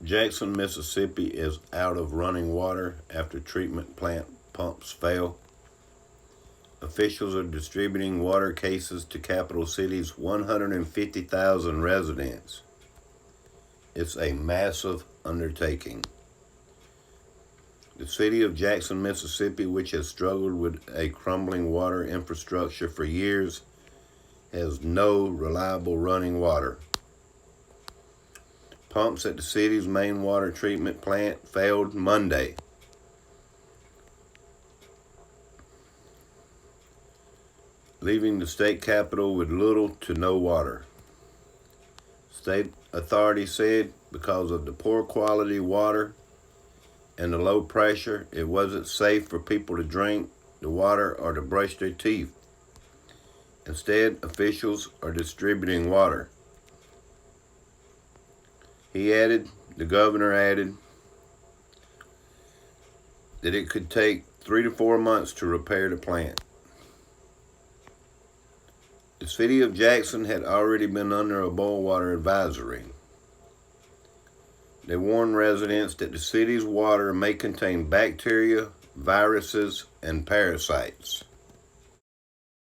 Jackson, Mississippi is out of running water after treatment plant pumps fail. Officials are distributing water cases to capital city's 150,000 residents. It's a massive undertaking. The city of Jackson, Mississippi, which has struggled with a crumbling water infrastructure for years, has no reliable running water. Pumps at the city's main water treatment plant failed Monday. Leaving the state capital with little to no water. State authorities said because of the poor quality water and the low pressure, it wasn't safe for people to drink the water or to brush their teeth. Instead, officials are distributing water. The governor added, that it could take 3 to 4 months to repair the plant. The city of Jackson had already been under a boil water advisory. They warned residents that the city's water may contain bacteria, viruses, and parasites.